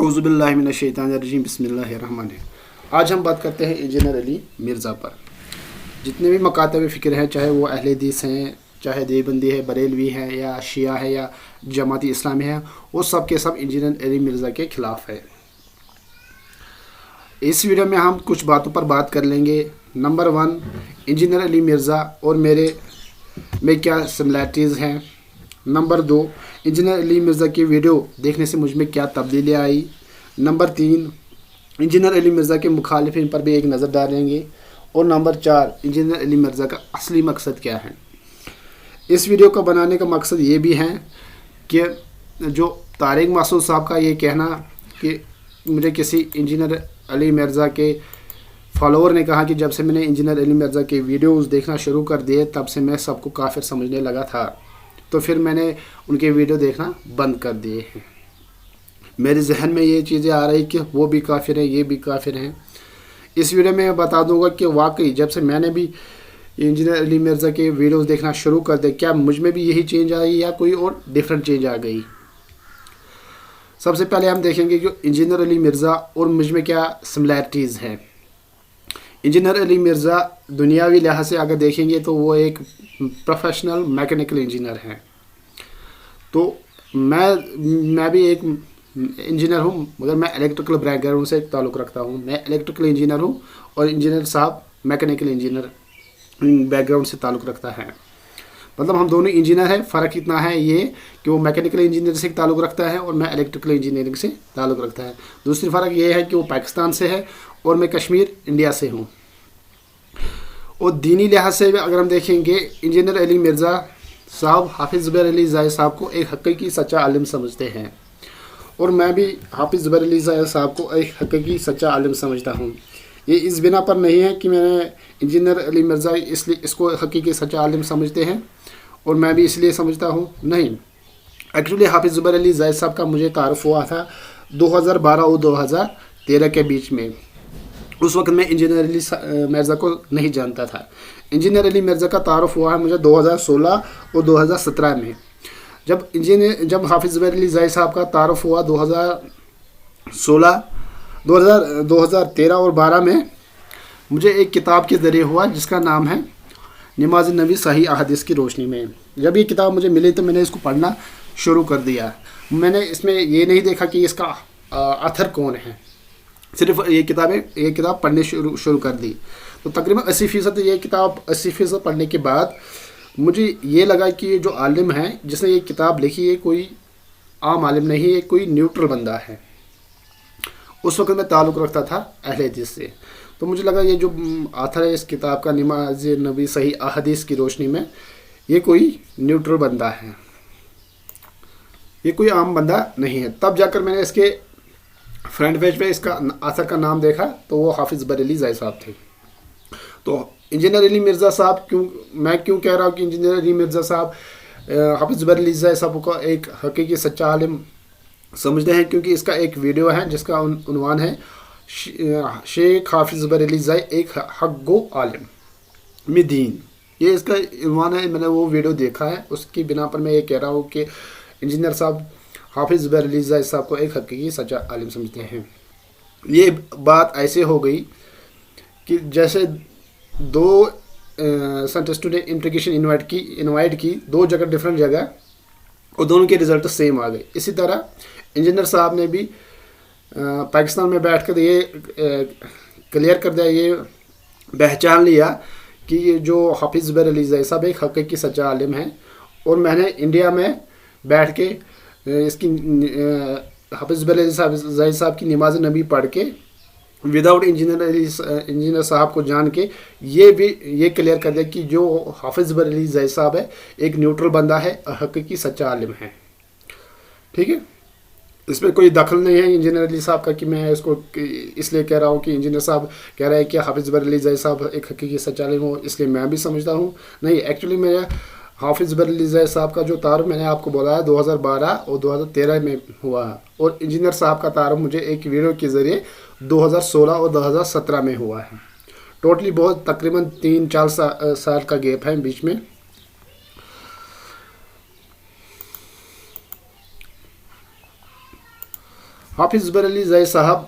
औज़ुबिल्लाहि मिनश्शैतानिर्रजीम बिस्मिल्लाहिर्रहमानिर्रहीम। आज हम बात करते हैं इंजीनियर अली मिर्ज़ा पर। जितने भी मकातब फ़िक्र हैं, चाहे वो अहले हदीस हैं, चाहे देवबंदी है, बरेलवी हैं, या शिया है, या जमाती इस्लामी है, वो सब के सब इंजीनियर अली मिर्ज़ा के ख़िलाफ़ है। इस वीडियो में हम कुछ बातों पर बात कर लेंगे। नंबर 1, इंजीनियर अली मिर्ज़ा और मेरे में क्या सिमिलैरिटीज़ हैं। नंबर 2, इंजीनियर अली मिर्ज़ा की वीडियो देखने से मुझ में क्या तब्दीली आई। नंबर 3, इंजीनियर अली मिर्ज़ा के मुखालिफिन पर भी एक नज़र डालेंगे। और नंबर 4, इंजीनियर अली मिर्ज़ा का असली मकसद क्या है। इस वीडियो को बनाने का मकसद ये भी है कि जो तारिक मासूद साहब का ये कहना कि मुझे किसी इंजीनियर अली मिर्ज़ा के फॉलोअर ने कहा कि जब से मैंने इंजीनियर अली मिर्ज़ा के वीडियोज़ देखना शुरू कर दिए तब से मैं सबको काफिर समझने लगा था, तो फिर मैंने उनके वीडियो देखना बंद कर दिए हैं। मेरे जहन में ये चीज़ें आ रही कि वो भी काफिर हैं, ये भी काफिर हैं। इस वीडियो में मैं बता दूंगा कि वाकई जब से मैंने भी इंजीनियर अली मिर्ज़ा के वीडियोस देखना शुरू कर दिए, क्या मुझ में भी यही चेंज आई या कोई और डिफरेंट चेंज आ गई। सबसे पहले हम देखेंगे कि इंजीनियर अली मिर्ज़ा और मुझ में क्या सिमिलैरिटीज़ हैं। इंजीनियर अली मिर्ज़ा दुनियावी लिहाज से अगर देखेंगे तो वो एक प्रोफेशनल मैकेनिकल इंजीनियर हैं। तो मैं भी एक इंजीनियर हूँ, मगर मैं इलेक्ट्रिकल बैकग्राउंड से ताल्लुक़ रखता हूँ। मैं इलेक्ट्रिकल इंजीनियर हूँ और इंजीनियर साहब मैकेनिकल इंजीनियर बैकग्राउंड से ताल्लुक़ रखता है। मतलब हम दोनों इंजीनियर हैं। फ़र्क इतना है ये कि वो मैकेनिकल इंजीनियर से ताल्लुक़ रखता है और मैं इलेक्ट्रिकल इंजीनियरिंग से ताल्लुक़ रखता है। दूसरी फ़र्क ये है कि वो पाकिस्तान से है और मैं कश्मीर इंडिया से हूँ। और दीनी लिहाज से अगर हम देखेंगे, इंजीनियर अली मिर्ज़ा साहब हाफिज़ ज़ुबैर अली ज़ाहिद साहब को एक हकीकी सच्चा आलिम समझते हैं और मैं भी हाफिज़ ज़ुबैर अली ज़ाहिद साहब को एक हकीकी सच्चा आलिम समझता हूँ। ये इस बिना पर नहीं है कि मैंने इंजीनियर अली मिर्ज़ा इसलिए इसको हकीकी सच्चा आलिम समझते हैं और मैं भी इसलिए समझता हूँ, नहीं। एक्चुअली हाफिज़ ज़ुबैर अली ज़ाहिद साहब का मुझे तारुफ़ हुआ था 2012 और 2013 के बीच में। उस वक्त मैं इंजीनियर अली मिर्ज़ा को नहीं जानता था। इंजीनियर अली मिर्ज़ा का तारुफ़ हुआ है मुझे 2016 और 2017 में। जब हाफिज़ ज़ुबैर अली ज़ाहिद साहब का तारुफ़ हुआ 2013 और 12 में, मुझे एक किताब के ज़रिए हुआ जिसका नाम है नमाज़ नबी सही अहादीस की रोशनी में। जब ये किताब मुझे मिली तो मैंने इसको पढ़ना शुरू कर दिया। मैंने इसमें ये नहीं देखा कि इसका ऑथर कौन है, सिर्फ ये किताब पढ़ने शुरू कर दी। तो तकरीबन 80% ये किताब 80% पढ़ने के बाद मुझे ये लगा कि ये जो आलिम है जिसने ये किताब लिखी है कोई आम आलिम नहीं है, कोई न्यूट्रल बंदा है। उस वक्त मैं ताल्लुक़ रखता था अहले हदीस से, तो मुझे लगा ये जो आथर है इस किताब का नमाज़ नबी सही अहादीस की रोशनी में, ये कोई न्यूट्रल बंदा है, ये कोई आम बंदा नहीं है। तब जाकर मैंने इसके फ्रंट पेज पे इसका आथर का नाम देखा तो वो हाफिज़ ज़ुबैर अली ज़ाहिद साहब थे। तो इंजीनियर अली मिर्ज़ा साहब मैं क्यों कह रहा हूँ कि इंजीनियर अली मिर्ज़ा साहब हाफिज़ ज़ुबैर अली ज़ाहिद साहब को एक हकीकी सच्चा आलिम समझते हैं, क्योंकि इसका एक वीडियो है जिसका उन्वान है शेख हाफिज़ ज़ुबैर अली ज़ाहिद एक हक गो आलिम में दीन। ये इसका उन्वान है। मैंने वो वीडियो देखा है, उसकी बिना पर मैं ये कह रहा हूँ कि इंजीनियर साहब हाफिज़ ज़ुबैर अली ज़ाहिद साहब को एक हकीकी सच्चा आलिम समझते हैं। ये बात ऐसे हो गई कि जैसे दो साइंटिस्टों ने इंट्रीगेशन इनवाइट की 2 जगह, डिफरेंट जगह, और दोनों के रिज़ल्ट सेम आ गए। इसी तरह इंजीनियर साहब ने भी पाकिस्तान में बैठ कर ये क्लियर कर दिया, ये पहचान लिया कि ये जो हाफिज़ ज़ुबैर अली ज़ाहिद साहब एक हकीकी सच्चा आलिम हैं। और मैंने इंडिया में बैठ के इसकी हाफिज़ ज़ुबैर अली ज़ाहिद साहब की नमाज़ नबी पढ़ के विदाउट इंजीनियर साहब को जान के ये क्लियर कर दिया कि जो हाफिज़ ज़ुबैर अली ज़ाहिद साहब है एक न्यूट्रल बंदा है, हकीकी सच्चा आलिम है। ठीक है, इसमें कोई दखल नहीं है इंजीनियर अली साहब का कि मैं इसको इसलिए कह रहा हूँ कि इंजीनियर साहब कह रहे हैं कि हाफिज़ ज़ुबैर अली ज़ाहिद साहब एक हकीकी सच्चा आलिम हो, इसलिए मैं भी समझता हूँ। नहीं, एक्चुअली मेरा हाफिज़ ज़ुबैर अली ज़ाहिद साहब का जो तारुफ मैंने आपको बोला है 2012 और 2013 में हुआ है, और इंजीनियर साहब का तारुफ मुझे एक वीडियो के ज़रिए 2016 और 2017 में हुआ है। टोटली बहुत तकरीबन 3-4 साल का गैप है बीच में। حافظ زبیر علی زئی صاحب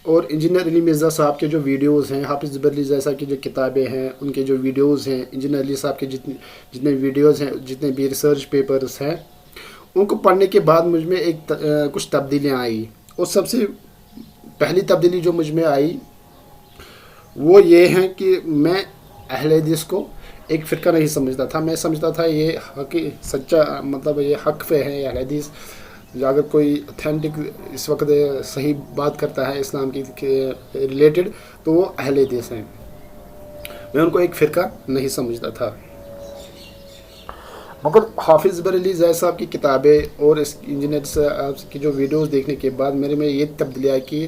اور انجینئر علی مرزا صاحب کے جو ویڈیوز ہیں، حافظ زبیر علی زئی صاحب کی جو کتابیں ہیں، ان کے جو ویڈیوز ہیں، انجینئر علی صاحب کے جتنے ویڈیوز ہیں، جتنے بھی ریسرچ پیپرز ہیں، ان کو پڑھنے کے بعد مجھ میں کچھ تبدیلیاں آئی. اور سب سے پہلی تبدیلی جو مجھ میں آئی وہ یہ ہے کہ میں اہل حدیث کو ایک فرقہ نہیں سمجھتا تھا. میں سمجھتا تھا یہ حق سچا، مطلب یہ حق پہ ہے اہل حدیث. اگر کوئی اتھینٹک اس وقت صحیح بات کرتا ہے اسلام کی ریلیٹڈ تو وہ اہل حدیث ہیں. میں ان کو ایک فرقہ نہیں سمجھتا تھا. مگر حافظ زبیر علی زئی صاحب کی کتابیں اور اس انجینئر صاحب کی جو ویڈیوز دیکھنے کے بعد میرے میں یہ تبدیلی آئی کہ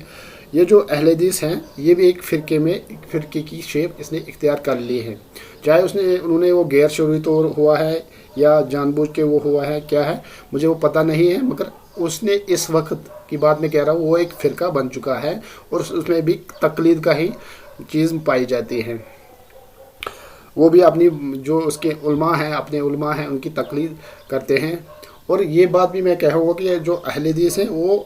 یہ جو اہل حدیث ہیں یہ بھی ایک فرقے کی شیپ اس نے اختیار کر لی ہے. چاہے انہوں نے وہ غیر شعوری طور ہوا ہے یا جان بوجھ کے وہ ہوا ہے، کیا ہے مجھے وہ پتہ نہیں ہے، مگر اس نے اس وقت کی بات میں کہہ رہا ہوں وہ ایک فرقہ بن چکا ہے اور اس میں بھی تقلید کا ہی چیز پائی جاتی ہے. وہ بھی اپنی جو اس کے علماء ہیں، اپنے علماء ہیں، ان کی تقلید کرتے ہیں. اور یہ بات بھی میں کہوں گا کہ جو اہل حدیث ہیں وہ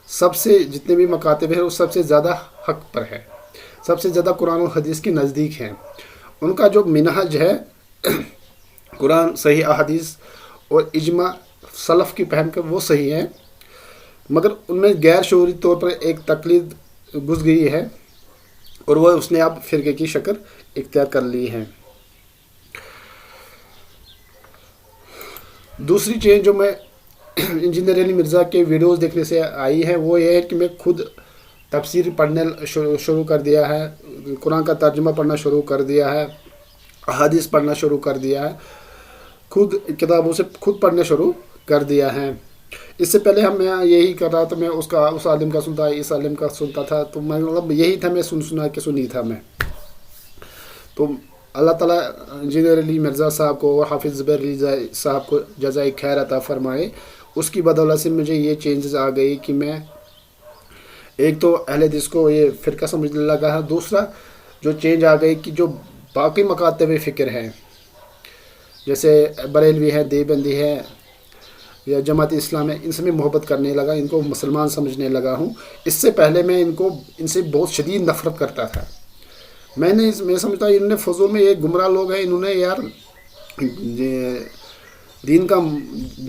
سب سے جتنے بھی مکاتب ہیں وہ سب سے زیادہ حق پر ہے، سب سے زیادہ قرآن و حدیث کے نزدیک ہیں. ان کا جو منہج ہے قرآن، صحیح احادیث اور اجماع سلف کی فہم کا وہ صحیح ہے، مگر ان میں غیر شعوری طور پر ایک تقلید گھس گئی ہے اور وہ اس نے اب فرقے کی شکل اختیار کر لی ہے. دوسری چیز جو میں انجینئر علی مرزا کے ویڈیوز دیکھنے سے آئی ہے وہ یہ ہے کہ میں خود تفسیر پڑھنے شروع کر دیا ہے، قرآن کا ترجمہ پڑھنا شروع کر دیا ہے، احادیث پڑھنا شروع کر دیا ہے، خود کتابوں سے خود پڑھنا شروع کر دیا ہے. اس سے پہلے میں یہی کر رہا تھا، میں اس عالم کا سنتا، اس عالم کا سنتا تھا، تو میں مطلب یہی تھا، میں سنا کے سنی تھا میں. تو اللہ تعالیٰ انجینئر علی مرزا صاحب کو اور حافظ زبیر علی زئی صاحب کو جزائے خیر عطا فرمائے. اس کی بدولت سے مجھے یہ چینجز آ گئی کہ میں ایک تو اہل حدیث کو یہ فرقہ سمجھنے لگا ہے. دوسرا جو چینج آ گئی کہ جو باقی مکاتب فکر ہیں جیسے بریلوی ہے، دیوبندی ہے یا جماعت اسلام ہے، ان سے میں محبت کرنے لگا، ان کو مسلمان سمجھنے لگا ہوں. اس سے پہلے میں ان سے بہت شدید نفرت کرتا تھا. میں سمجھتا ہوں انہوں نے فضول میں، یہ گمراہ لوگ ہیں، انہوں نے یار دین کا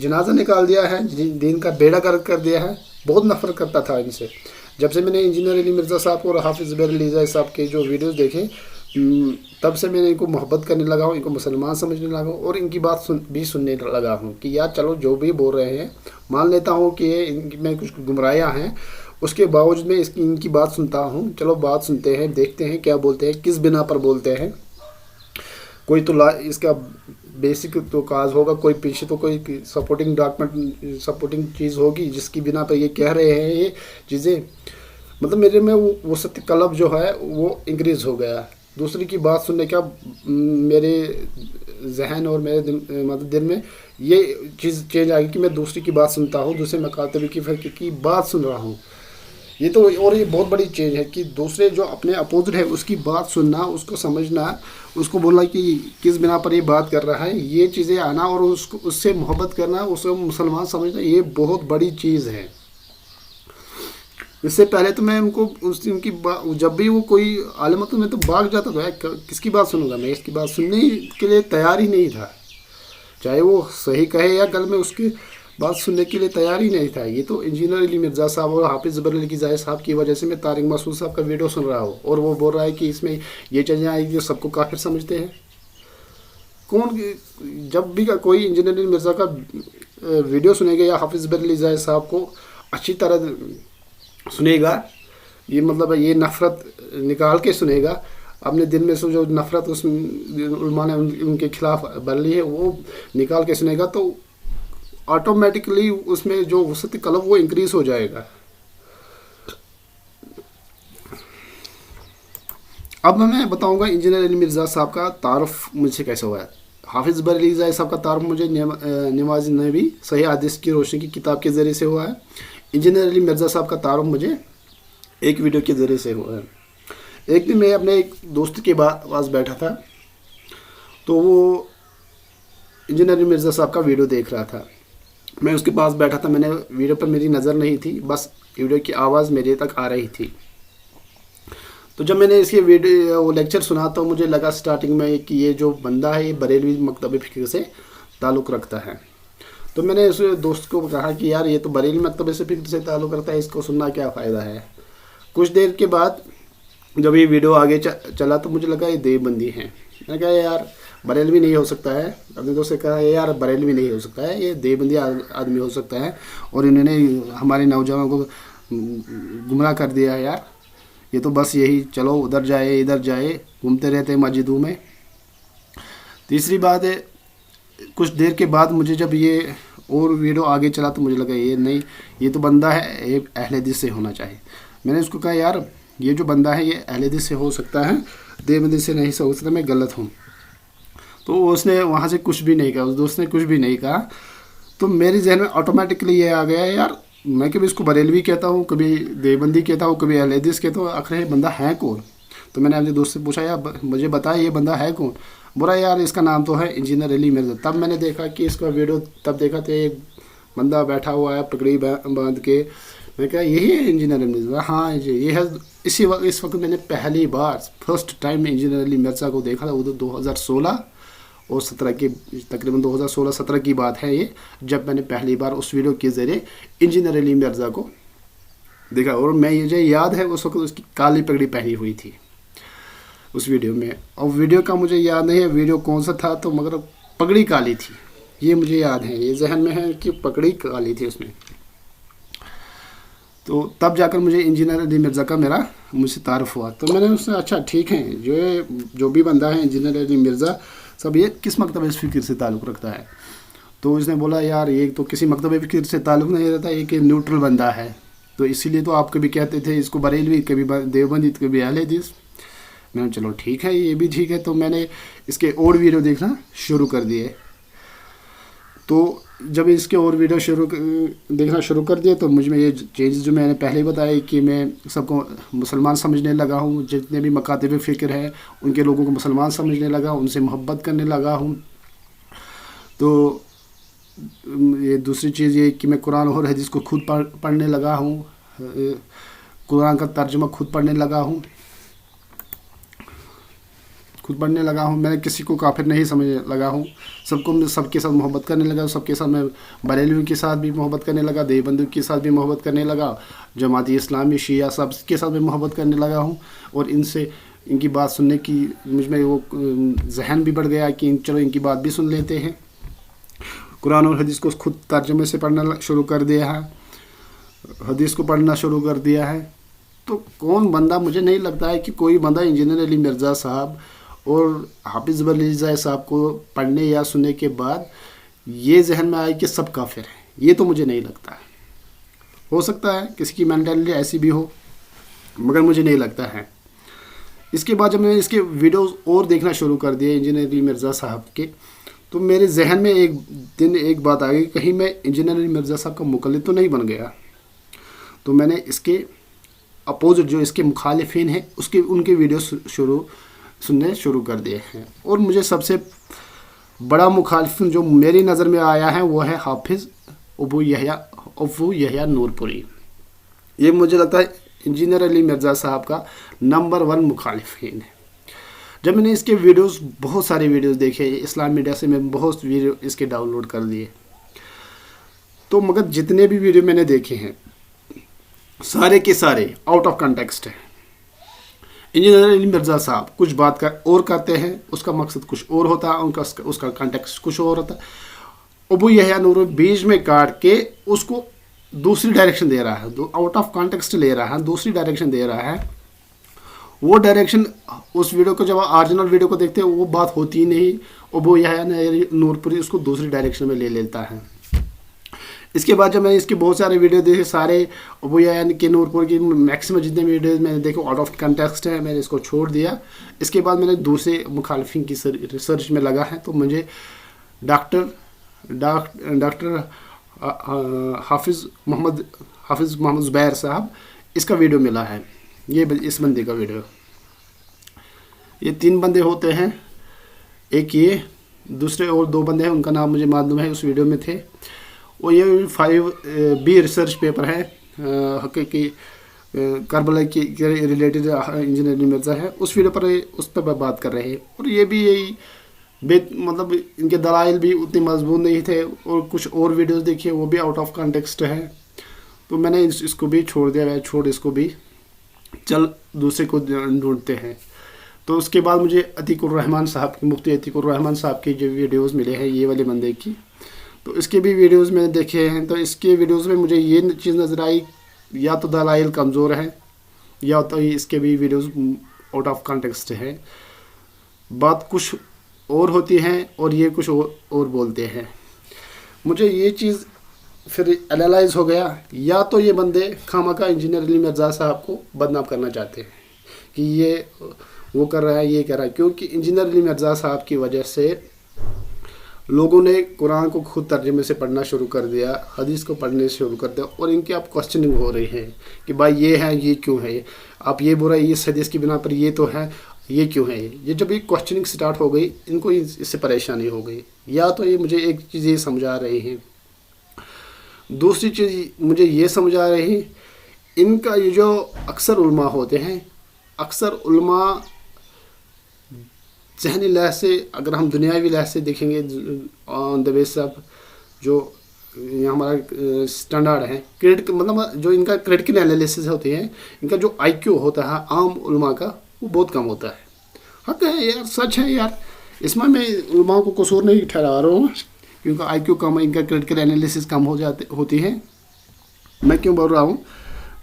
جنازہ نکال دیا ہے، دین کا بیڑا گرک کر دیا ہے. بہت نفرت کرتا تھا ان سے. جب سے میں نے انجینئر علی مرزا صاحب اور حافظ زبیر علی زئی صاحب کے جو ویڈیوز دیکھے تب سے میں نے ان کو محبت کرنے لگا ہوں، ان کو مسلمان سمجھنے لگا ہوں اور ان کی بات بھی سننے لگا ہوں کہ یار چلو جو بھی بول رہے ہیں مان لیتا ہوں کہ میں کچھ گمراہیاں ہیں، اس کے باوجود میں ان کی بات سنتا ہوں. چلو بات سنتے ہیں، دیکھتے ہیں کیا بولتے ہیں، کس بنا پر بولتے ہیں. کوئی تو اس کا بیسک تو کاز ہوگا، کوئی پیچھے تو کوئی سپورٹنگ ڈاکومنٹ، سپورٹنگ چیز ہوگی جس کی بنا پر یہ کہہ رہے ہیں یہ چیزیں. مطلب میرے میں وہ وسعت قلب جو ہے وہ انکریز ہو گیا. دوسری کی بات سننے کا میرے ذہن اور میرے دل میں یہ چیز چینج آ گئی کہ میں دوسری کی بات سنتا ہوں، دوسرے مکاتب کی فرقے کی بات سن رہا ہوں. یہ تو اور یہ بہت بڑی چیز ہے کہ دوسرے جو اپنے اپوزٹ ہے اس کی بات سننا، اس کو سمجھنا، اس کو بولنا کہ کس بنا پر یہ بات کر رہا ہے، یہ چیزیں آنا اور اس سے محبت کرنا، اس کو مسلمان سمجھنا، یہ بہت بڑی چیز ہے. اس سے پہلے تو میں ان کی جب بھی وہ کوئی عالم تو میں تو بھاگ جاتا تھا، کس کی بات سنوں گا، میں اس کی بات سننے کے لیے تیار ہی نہیں تھا. چاہے وہ صحیح کہے یا غلط، میں اس کی بات سننے کے لیے تیار ہی نہیں تھا. یہ تو انجینئر علی مرزا صاحب اور حافظ زبیر علی زئی صاحب کی وجہ سے میں طارق مسعود صاحب کا ویڈیو سن رہا ہوں اور وہ بول رہا ہے کہ اس میں یہ چیزیں آئی جو سب کو کافر سمجھتے ہیں. جب بھی کوئی انجینئر علی مرزا کا ویڈیو سنے گا یا حافظ زبیر علی زئی صاحب کو اچھی طرح سنے گا، یہ مطلب یہ نفرت نکال کے سنے گا، اپنے دل میں سے جو نفرت اس علماء نے ان کے خلاف بھر لی ہے وہ نکال کے سنے گا، تو آٹومیٹکلی اس میں جو وسعت قلب وہ انکریز ہو جائے گا. اب میں بتاؤں گا انجینئر علی مرزا صاحب کا تعارف مجھ سے کیسے ہوا ہے. حافظ زبیر علی زئی صاحب کا تعارف مجھے نماز نبی صحیح حدیث کی روشنی کی کتاب کے ذریعے سے ہوا ہے. انجینئر علی مرزا صاحب کا تعارف مجھے ایک ویڈیو کے ذریعے سے ہوا ہے. ایک دن میں اپنے ایک دوست کے پاس بیٹھا تھا تو وہ انجینئر علی مرزا صاحب کا ویڈیو دیکھ رہا تھا. मैं उसके पास बैठा था, मैंने वीडियो पर मेरी नज़र नहीं थी, बस वीडियो की आवाज़ मेरे तक आ रही थी। तो जब मैंने इसके वीडियो वो लेक्चर सुना तो मुझे लगा स्टार्टिंग में कि ये जो बंदा है ये बरेलवी मकतब फ़िक्र से ताल्लुक़ रखता है। तो मैंने उस दोस्त को कहा कि यार ये तो बरेलवी मकतब से फ़िक्र से ताल्लुक़ रखता है, इसको सुनना क्या फ़ायदा है। कुछ देर के बाद जब ये वीडियो आगे चला तो मुझे लगा ये देवबंदी है। मैंने कहा यार बरेलवी नहीं हो सकता है। अपने दोस्त से कहा यार बरेलवी नहीं हो सकता है, ये देवबंदी आदमी हो सकता है, और इन्होंने हमारे नौजवानों को गुमराह कर दिया है यार। ये तो बस यही चलो उधर जाए इधर जाए घूमते रहते हैं मस्जिदों में। तीसरी बात है, कुछ देर के बाद मुझे जब ये और वीडियो आगे चला तो मुझे लगा ये नहीं, ये तो बंदा है ये अहले हदीस से होना चाहिए। मैंने उसको कहा यार ये जो बंदा है ये अहले हदीस से हो सकता है, देवबंदी से नहीं हो सकता, मैं गलत हूँ। तो उसने वहाँ से कुछ भी नहीं कहा, उस दोस्त ने कुछ भी नहीं कहा। तो मेरे जहन में ऑटोमेटिकली ये आ गया यार, मैं कभी इसको बरेलवी कहता हूँ, कभी देवबंदी कहता हूँ, कभी अहले हदीस कहता हूँ, आखिर ये बंदा है कौन। तो मैंने अपने दोस्त से पूछा यार मुझे बता ये बंदा है कौन। बोला यार इसका नाम तो है इंजीनियर अली मिर्ज़ा। तब मैंने देखा कि इसका वीडियो तब देखा तो एक बंदा बैठा हुआ है पगड़ी बांध के। मैं कहा यही है इंजीनियर अली मिर्ज़ा। हाँ ये है। इस वक्त मैंने पहली बार first time engineer Ali Mirza को देखा था। वो तो 2016 और 17 की तकरीबन 2016-17 की बात है ये, जब मैंने पहली बार उस वीडियो के ज़रिए इंजीनियर अली मिर्ज़ा को देखा। और मैं मुझे याद है उस वक्त उसकी काली पगड़ी पहनी हुई थी उस वीडियो में। और वीडियो का मुझे याद नहीं है वीडियो कौन सा था, तो मगर पगड़ी काली थी ये मुझे याद है, ये जहन में है कि पगड़ी काली थी उसमें। तो तब जाकर मुझे इंजीनियर अली मिर्ज़ा का मुझसे तारुफ हुआ। तो मैंने उससे अच्छा ठीक है जो भी बंदा है इंजीनियर अली मिर्ज़ा सब ये किस मकतब फ़िक्र से ताल्लुक़ रखता है। तो उसने बोला यार ये तो किसी मकतब फ़िक्र से ताल्लुक़ नहीं रहता, एक न्यूट्रल बंदा है, तो इसीलिए तो आप कभी कहते थे इसको बरेलवी, कभी देवबंदी, कभी अहले हदीस। मैंने चलो ठीक है ये भी ठीक है। तो मैंने इसके और वीडियो देखना शुरू कर दिए। तो जब इसके और वीडियो देखना शुरू कर दिए तो मुझ में ये चेंजेस जो मैंने पहले बताया कि मैं सबको मुसलमान समझने लगा हूँ, जितने भी मकातिब फ़िक्र हैं उनके लोगों को मुसलमान समझने लगा, उनसे मोहब्बत करने लगा हूँ। तो ये दूसरी चीज़ ये कि मैं कुरान और हदीस को खुद पढ़ने लगा हूँ, कुरान का तर्जुमा खुद पढ़ने लगा हूँ। मैंने किसी को काफिर नहीं समझने लगा हूँ, सबके साथ मोहब्बत करने लगा। सबके साथ मैं बरेलवी के साथ भी मोहब्बत करने लगा, देवबंदी के साथ भी मोहब्बत करने लगा, जमाती इस्लामी शिया सबके साथ भी मोहब्बत करने लगा हूँ। और इनकी बात सुनने की मुझ में वो जहन भी बढ़ गया कि चलो इनकी बात भी सुन लेते हैं। कुरान और हदीस को खुद तर्जुमे से पढ़ना शुरू कर दिया है, हदीस को पढ़ना शुरू कर दिया है। तो कौन बंदा, मुझे नहीं लगता है कि कोई बंदा इंजीनियर अली मिर्ज़ा साहब और हाफिज़ अली साहब को पढ़ने या सुनने के बाद ये जहन में आए कि सब काफिर हैं, ये तो मुझे नहीं लगता है। हो सकता है किसी की मेंटालिटी ऐसी भी हो, मगर मुझे नहीं लगता है। इसके बाद जब मैंने इसके वीडियोस और देखना शुरू कर दिए इंजीनियर अली मिर्ज़ा साहब के, तो मेरे जहन में एक दिन एक बात आ गई, कहीं मैं इंजीनियर अली मिर्ज़ा साहब का मुकल्लिद तो नहीं बन गया। तो मैंने इसके अपोजिट जो इसके मुखालिफिन हैं उनके वीडियो सुनने शुरू कर दिए हैं। और मुझे सबसे बड़ा मुखालिफ जो मेरी नज़र में आया है वो है हाफिज़ अबू यहया नूरपुरी। ये मुझे लगता है इंजीनियर अली मिर्ज़ा साहब का नंबर 1 मुखालिफिन है। जब मैंने इसके वीडियोस बहुत सारे वीडियोस देखे, इस्लाम मीडिया से मैं बहुत वीडियो इसके डाउनलोड कर लिए, तो मगर जितने भी वीडियो मैंने देखे हैं सारे के सारे आउट ऑफ कंटेक्स्ट है। इंजीनियर अली मिर्ज़ा साहब कुछ बात और करते हैं, उसका मकसद कुछ और होता है, उसका कंटेक्स्ट कुछ और होता है। अबू यहया नूर बीच में काट के उसको दूसरी डायरेक्शन दे रहा है, आउट ऑफ कॉन्टेक्स्ट ले रहा है, दूसरी डायरेक्शन दे रहा है। वो डायरेक्शन उस वीडियो को जब ओरिजिनल वीडियो को देखते हैं वो बात होती ही नहीं, अबू यहया नूरपुरी उसको दूसरी डायरेक्शन में ले लेता है। इसके बाद जब मैंने इसके बहुत सारे वीडियो देखे, सारे अबू यहया के नूरपुर की मैक्सिमम जितने वीडियोज़ मैंने देखे आउट ऑफ कंटेक्स्ट है, मैंने इसको छोड़ दिया। इसके बाद मैंने दूसरे मुखालिफिन की रिसर्च में लगा है, तो मुझे डॉक्टर हाफिज़ मोहम्मद ज़ुबैर साहब इसका वीडियो मिला है। ये इस बंदे का वीडियो, ये 3 बंदे होते हैं, एक ये दूसरे और 2 बंदे हैं उनका नाम मुझे मालूम है उस वीडियो में थे। और ये 5B रिसर्च पेपर है हकीकी करबला की रिलेटेड इंजीनियर अली मिर्ज़ा है, उस वीडियो पर उस पर बात कर रहे हैं। और ये भी यही मतलब इनके दलाइल भी उतने मजबूत नहीं थे, और कुछ और वीडियोस देखिए वो भी आउट ऑफ कॉन्टेक्स्ट है, तो मैंने इसको भी छोड़ दिया है, छोड़ इसको भी, चल दूसरे को ढूंढते हैं। तो उसके बाद मुझे अतीकुर रहमान साहब की, मुफ्ती अतीकुर रहमान साहब की जो वीडियोस मिले हैं ये वाले बंदे की, तो इसके भी वीडियोस मैंने देखे हैं। तो इसके वीडियोस में मुझे ये चीज़ नज़र आई, या तो दलाइल कमज़ोर है या तो इसके भी वीडियोस आउट ऑफ कॉन्टेक्स्ट है, बात कुछ और होती हैं और ये कुछ और बोलते हैं। मुझे ये चीज़ फिर एनालाइज हो गया, या तो ये बंदे खामखा इंजीनियर अली मिर्ज़ा साहब को बदनाम करना चाहते हैं कि ये वो कर रहा है, ये कर रहा है, क्योंकि इंजीनियर अली मिर्ज़ा साहब की वजह से लोगों ने कुरान को खुद तर्जुमे से पढ़ना शुरू कर दिया, हदीस को पढ़ने शुरू कर दिया, और इनकी अब क्वेश्चनिंग हो रही है कि भाई ये है, ये क्यों है, आप ये बुरा इस हदीस की बिना पर ये तो है, ये क्यों है। ये जब ये क्वेश्चनिंग स्टार्ट हो गई, इनको इससे परेशानी हो गई। या तो ये मुझे एक चीज़ ये समझा रहे हैं, दूसरी चीज़ मुझे ये समझा रहे हैं, इनका ये जो अक्सर उलमा होते हैं, अक्सर उलमा ज़हनी लिहाज से, अगर हम दुनियावी लिहाज से देखेंगे ऑन द बेस ऑफ जो हमारा स्टैंडर्ड है, मतलब जो इनका क्रिटिकल एनालिसिस होती है, इनका जो IQ होता है आम उलमा का, वो बहुत कम होता है। हक है यार, सच है यार, इसमें मैं उलमा को कसूर नहीं ठहरा रहा हूँ, क्योंकि IQ कम है, इनका क्रिटिकल एनालिसिस कम होती है। मैं क्यों बोल रहा हूँ,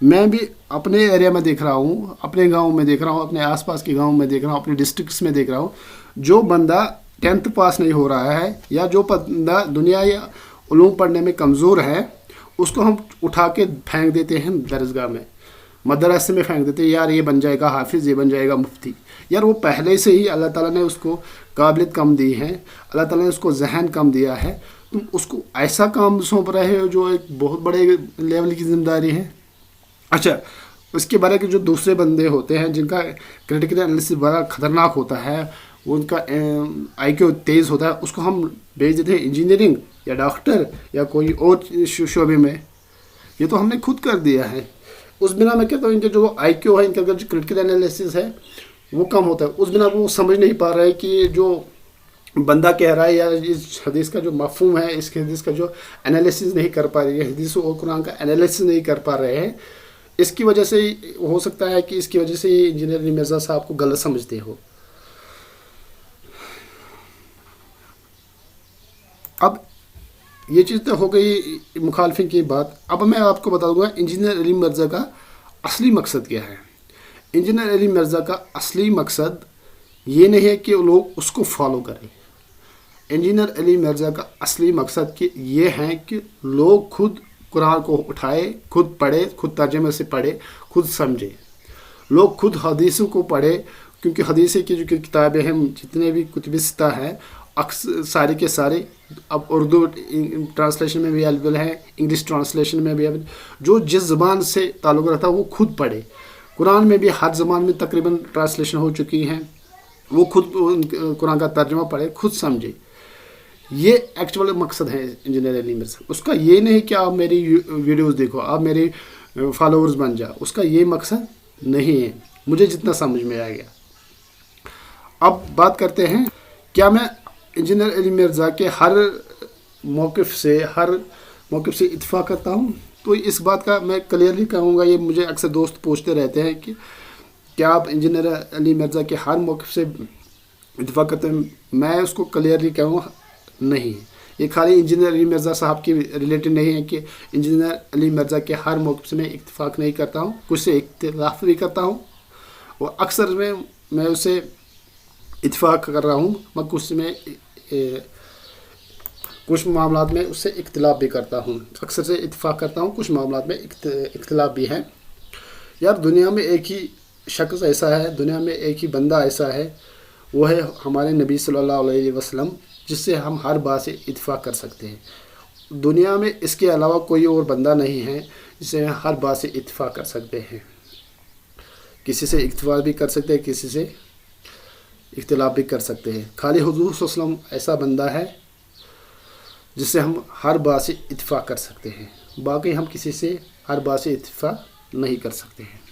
मैं भी अपने एरिया में देख रहा हूँ, अपने गांव में देख रहा हूँ, अपने आसपास के गांव में देख रहा हूँ, अपने डिस्ट्रिक्ट्स में देख रहा हूँ, जो बंदा 10th पास नहीं हो रहा है, या जो बंदा दुनिया या उलूम पढ़ने में कमज़ोर है, उसको हम उठा के फेंक देते हैं दरसगाह में, मदरसे में फेंक देते हैं, यार ये बन जाएगा हाफिज़, ये बन जाएगा मुफ्ती। यार वो पहले से ही अल्लाह ताला ने उसको काबिलियत कम दी है, अल्लाह ताला ने उसको जहन कम दिया है, तुम उसको ऐसा काम सौंप रहे हो जो एक बहुत बड़े लेवल की जिम्मेदारी है। अच्छा, उसके बारे के जो दूसरे बंदे होते हैं जिनका क्रिटिकल एनालिसिस बड़ा ख़तरनाक होता है, उनका IQ तेज़ होता है, उसको हम भेज देते हैं इंजीनियरिंग या डॉक्टर या कोई और शोबे में। ये तो हमने खुद कर दिया है। उस बिना मैं कहता हूँ इनके जो IQ है, इनका जो क्रिटिकल एनालिसिस है वो कम होता है। उस बिना वो समझ नहीं पा रहे कि जो बंदा कह रहा है या इस हदीस का जो मफहूम है, इस हदीस का जो एनालिसिस नहीं कर पा रही है, हदीस और कुरान का एनालिसिस नहीं कर पा रहे हैं। इसकी वजह से हो सकता है कि इसकी वजह से इंजीनियर अली मिर्ज़ा साहब को गलत समझते हो। अब ये चीज़ तो हो गई मुखालफिन की बात। अब मैं आपको बता दूंगा इंजीनियर अली मिर्ज़ा का असली मकसद क्या है। इंजीनियर अली मिर्ज़ा का असली मकसद ये नहीं है कि लोग उसको फॉलो करें। इंजीनियर अली मिर्ज़ा का असली मकसद कि ये है कि लोग खुद कुरान को उठाए, खुद पढ़े, खुद तर्जुमे से पढ़े, खुद समझे, लोग खुद हदीसों को पढ़े, क्योंकि हदीस की जो किताबें हैं, जितने भी कुतुब सित्ता हैं, अक्सर सारे के सारे अब उर्दू ट्रांसलेशन में भी अवेलेबल है, इंग्लिश ट्रांसलेशन में भी अवेलेबल, जो जिस ज़बान से ताल्लुक़ रखता है वो खुद पढ़े। कुरान में भी हर ज़बान में तकरीबन ट्रांसलेशन हो चुकी हैं, वो खुद कुरान का तर्जुमा पढ़े, खुद समझे। ये एक्चुअल मकसद है इंजीनियर अली मिर्ज़ा। उसका ये नहीं कि आप मेरी वीडियोस देखो, आप मेरे फॉलोअर्स बन जाओ, उसका ये मकसद नहीं है, मुझे जितना समझ में आ गया। अब बात करते हैं, क्या मैं इंजीनियर अली मिर्ज़ा के हर मौक़िफ़ से इत्तेफाक करता हूँ? तो इस बात का मैं क्लियरली कहूँगा, ये मुझे अक्सर दोस्त पूछते रहते हैं कि क्या आप इंजीनियर अली मिर्ज़ा के हर मौक़िफ़ से इत्तेफाक करते हैं? मैं उसको क्लियरली कहूँगा नहीं। ये खाली इंजीनियर अली मिर्ज़ा साहब की रिलेटेड नहीं है कि इंजीनियर अली मिर्ज़ा के हर मौक़िफ़ से मैं इत्तेफाक नहीं करता हूँ, कुछ से इख्तिलाफ भी करता हूँ, और अक्सर में मैं उसे इत्तेफाक कर रहा हूँ, मैं कुछ मामलात में उससे इख्तिलाफ भी करता हूँ। अक्सर से इत्तेफाक करता हूँ, कुछ मामलात में इख्तिलाफ भी हैं। यार दुनिया में एक ही शख्स ऐसा है, दुनिया में एक ही बंदा ऐसा है, वो है हमारे नबी सल्लल्लाहु अलैहि वसल्लम, जिससे हम हर बात से इत्तेफाक कर सकते हैं। दुनिया में इसके अलावा कोई और बंदा नहीं है जिससे हर बात से इत्तेफाक कर सकते हैं। किसी से इत्तेफाक भी कर सकते हैं, किसी से इख्तिलाफ भी कर सकते हैं। खाली हुजूर सल्लल्लाहु अलैहि वसल्लम ऐसा बंदा है جس سے ہم ہر بات سے اتفاق کر سکتے ہیں، باقی ہم کسی سے ہر بات سے اتفاق نہیں کر سکتے ہیں۔